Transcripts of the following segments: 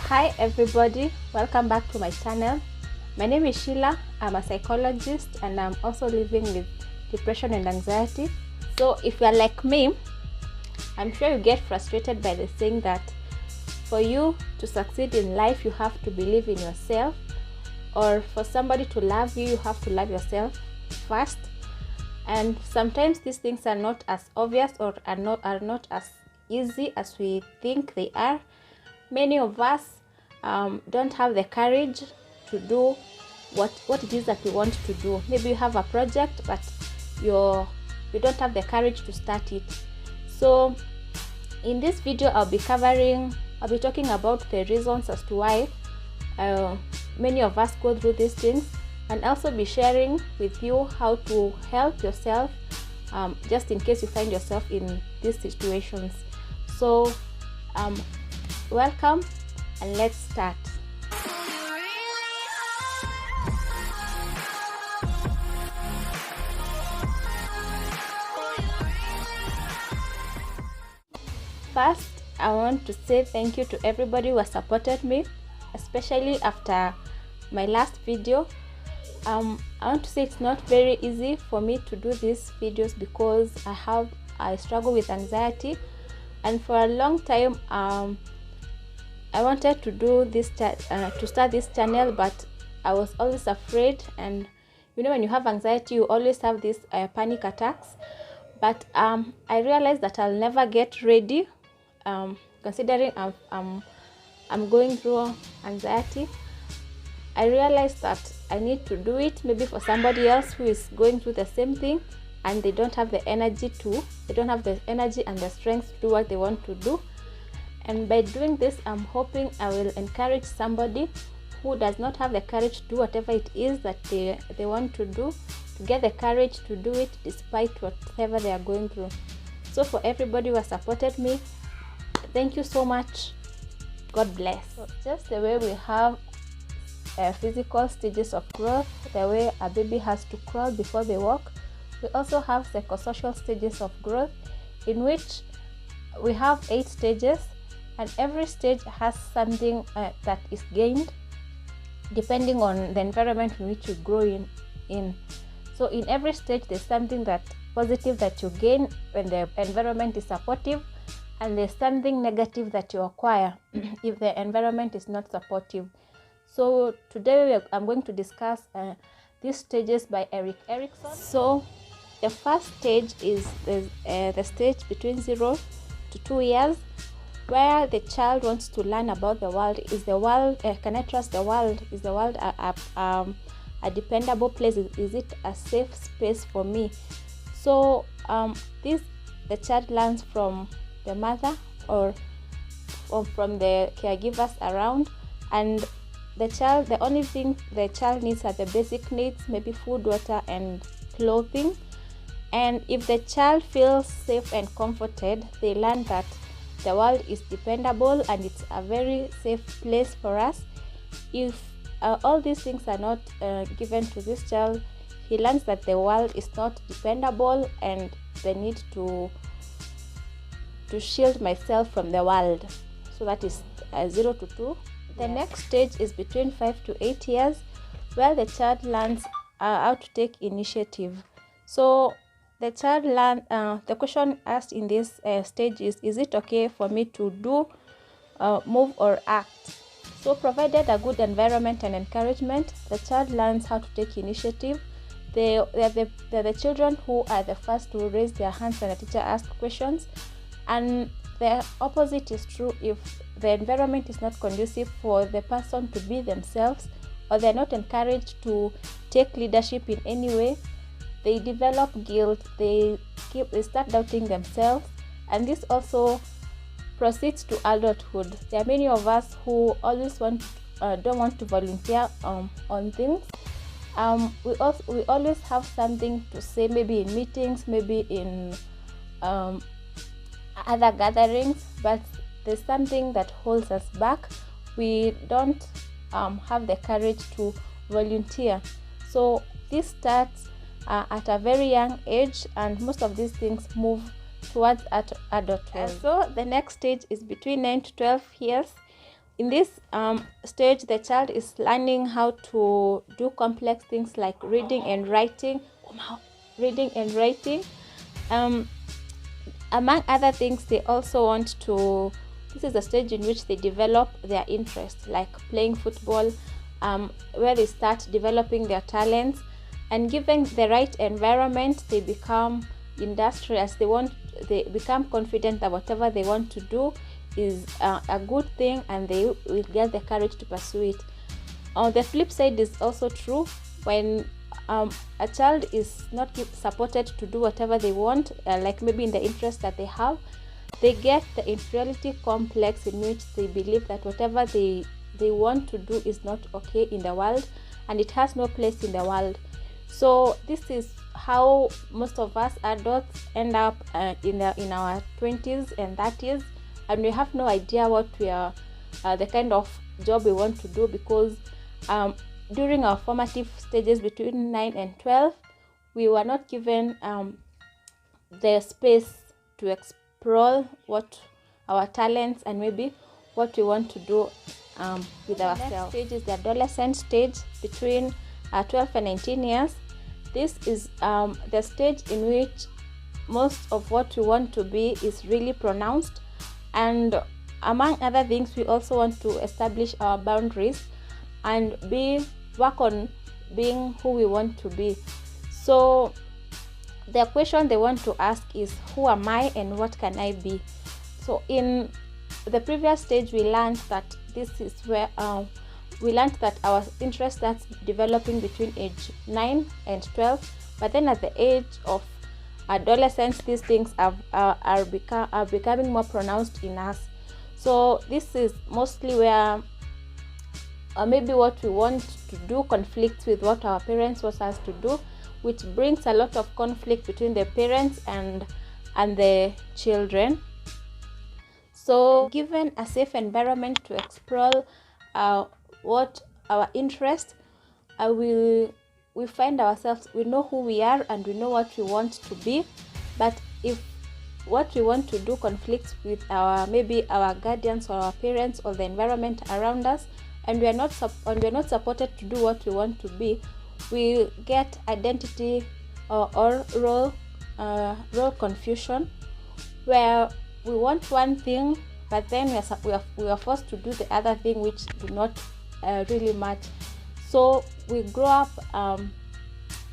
Hi everybody, welcome back to my channel. My name is Sheila. I'm a psychologist and I'm also living with depression and anxiety. So if you're like me, I'm sure you get frustrated by the saying that for you to succeed in life you have to believe in yourself, or for somebody to love you you have to love yourself first. And sometimes these things are not as obvious or are not as easy as we think they are. Many of us don't have the courage to do what it is that we want to do. Maybe you have a project but you don't have the courage to start it. So in this video I'll be talking about the reasons as to why many of us go through these things, and also be sharing with you how to help yourself just in case you find yourself in these situations. So welcome and let's start. First, I want to say thank you to everybody who has supported me, especially after my last video. I want to say it's not very easy for me to do these videos because I struggle with anxiety, and for a long time I wanted to do this to start this channel, but I was always afraid. And you know, when you have anxiety you always have these panic attacks. But I realized that I'll never get ready, considering I'm going through anxiety. I realized that I need to do it, maybe for somebody else who is going through the same thing and they don't have the energy and the strength to do what they want to do. And by doing this, I'm hoping I will encourage somebody who does not have the courage to do whatever it is that they want to do, to get the courage to do it despite whatever they are going through. So for everybody who has supported me, thank you so much. God bless. So just the way we have physical stages of growth, the way a baby has to crawl before they walk, we also have psychosocial stages of growth, in which we have 8 stages, and every stage has something that is gained depending on the environment in which you grow in. So in every stage there's something that positive that you gain when the environment is supportive, and there's something negative that you acquire if the environment is not supportive. So today I'm going to discuss these stages by Eric Erikson. So the first stage is the stage between 0 to 2 years, where the child wants to learn about the world. Is the world, can I trust the world? Is the world a dependable place? Is it a safe space for me? So the child learns from the mother or from the caregivers around, and the only thing the child needs are the basic needs, maybe food, water and clothing. And if the child feels safe and comforted, they learn that the world is dependable and it's a very safe place for us. If all these things are not given to this child, he learns that the world is not dependable and the need to shield myself from the world. So that is 0 to 2. The next stage is between 5 to 8 years, where the child learns how to take initiative. So the child the question asked in this stage is it okay for me to do, move or act? So provided a good environment and encouragement, the child learns how to take initiative. They're the children who are the first to raise their hands when a teacher asks questions. And the opposite is true. If the environment is not conducive for the person to be themselves, or they're not encouraged to take leadership in any way, they develop guilt, they start doubting themselves, and this also proceeds to adulthood. There are many of us who always don't want to volunteer on things. We always have something to say, maybe in meetings, maybe in other gatherings, but there's something that holds us back. We don't have the courage to volunteer. So this starts at a very young age, and most of these things move towards adulthood. So the next stage is between 9 to 12 years, In this stage, the child is learning how to do complex things like reading and writing. Among other things, they also want to, this is the stage in which they develop their interest, like playing football, where they start developing their talents, and given the right environment, they become industrious. They become confident that whatever they want to do is a good thing, and they will get the courage to pursue it. On the flip side is also true. When a child is not supported to do whatever they want, like maybe in the interest that they have, they get the inferiority complex in which they believe that whatever they want to do is not okay in the world, and it has no place in the world. So this is how most of us adults end up in our 20s and 30s, and we have no idea what we are, the kind of job we want to do, because during our formative stages between 9 and 12, we were not given the space to explore what our talents and maybe what we want to do with ourselves. The next stage is the adolescent stage between 12 and 19 years. This is the stage in which most of what we want to be is really pronounced, and among other things, we also want to establish our boundaries and work on being who we want to be. So the question they want to ask is, who am I and what can I be? So in the previous stage, we learned that this is where we learned that our interest starts developing between age 9 and 12, but then at the age of adolescence, these things are becoming more pronounced in us. So this is mostly where maybe what we want to do conflicts with what our parents want us to do, which brings a lot of conflict between the parents and the children. So given a safe environment to explore what our interest, we find ourselves, we know who we are and we know what we want to be. But if what we want to do conflicts with maybe our guardians or our parents or the environment around us, and we are not supported to do what we want to be, we get identity or role confusion, where we want one thing, but then we are forced to do the other thing, which do not really match. So we grow up,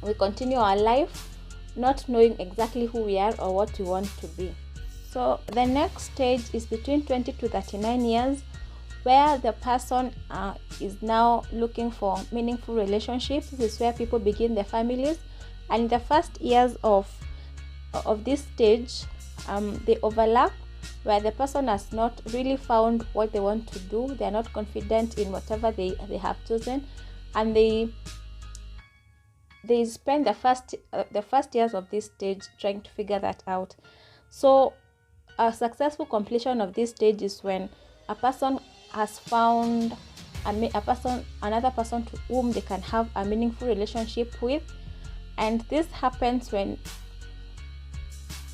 we continue our life not knowing exactly who we are or what we want to be. So the next stage is between 20 to 39 years, where the person is now looking for meaningful relationships. This is where people begin their families, and in the first years of this stage, they overlap, where the person has not really found what they want to do. They are not confident in whatever they have chosen, and they spend the first years of this stage trying to figure that out. So a successful completion of this stage is when a person has found another person to whom they can have a meaningful relationship with, and this happens when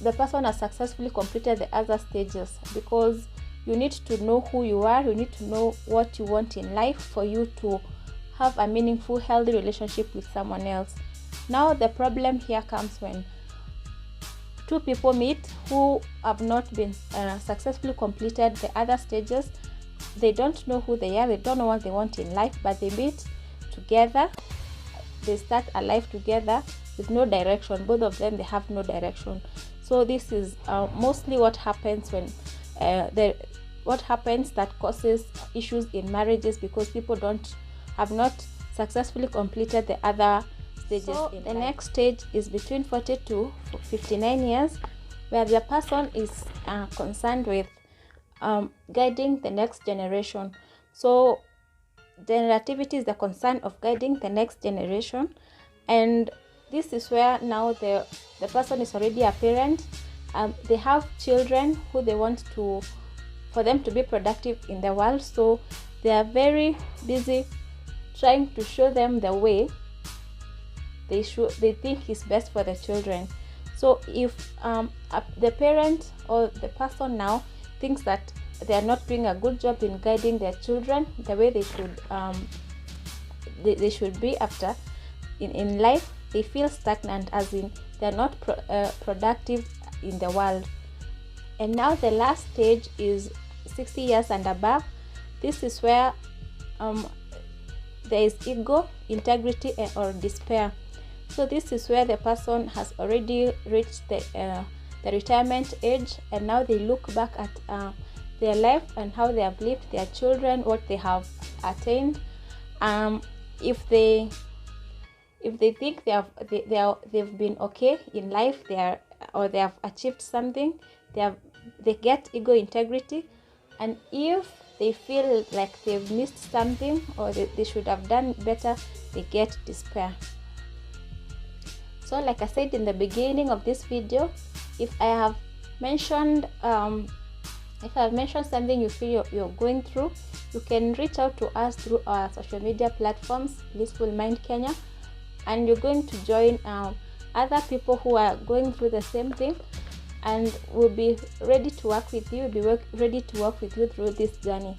the person has successfully completed the other stages, because you need to know who you are, you need to know what you want in life for you to have a meaningful, healthy relationship with someone else. Now the problem here comes when two people meet who have not been successfully completed the other stages. They don't know who they are, they don't know what they want in life, but they meet together, they start a life together with no direction. Both of them, they have no direction. So this is mostly what happens when what happens that causes issues in marriages, because people have not successfully completed the other stages. So the next stage is between 40 to 59 years, where the person is concerned with guiding the next generation. So generativity is the concern of guiding the next generation, and this is where now the person is already a parent. They have children who they want for them to be productive in the world, so they are very busy trying to show them the way they think is best for the children. So if the parent or the person now thinks that they are not doing a good job in guiding their children the way they should be after in life. They feel stagnant, as in they are not productive in the world. And now the last stage is 60 years and above. This is where there is ego, integrity, or despair. So this is where the person has already reached the retirement age, and now they look back at their life and how they have lived, their children, what they have attained. If they think they've been okay in life, they have achieved something, they get ego, integrity. And if they feel like they've missed something or they should have done better, they get despair. So like I said in the beginning of this video, if I have mentioned something you feel you're going through, you can reach out to us through our social media platforms, Blissful Mind Kenya, and you're going to join other people who are going through the same thing, and we'll be ready to work with you. Ready to work with you through this journey.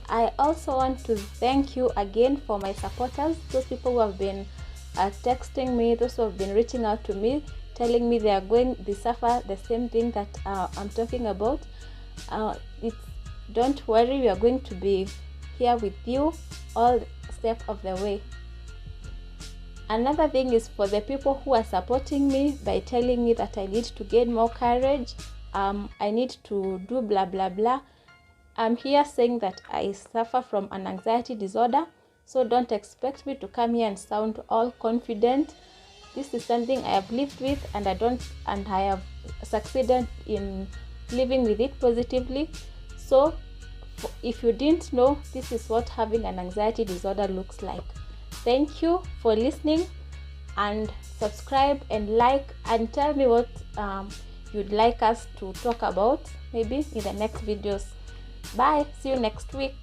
I also want to thank you again for my supporters, those people who have been texting me, those who have been reaching out to me, telling me they suffer the same thing that I'm talking about. Don't worry, we are going to be here with you all step of the way. Another thing is for the people who are supporting me by telling me that I need to gain more courage, I need to do blah blah blah. I'm here saying that I suffer from an anxiety disorder, so don't expect me to come here and sound all confident. This is something I have lived with, and I have succeeded in living with it positively. So if you didn't know, this is what having an anxiety disorder looks like. Thank you for listening, and subscribe and like, and tell me what you'd like us to talk about maybe in the next videos. Bye, see you next week.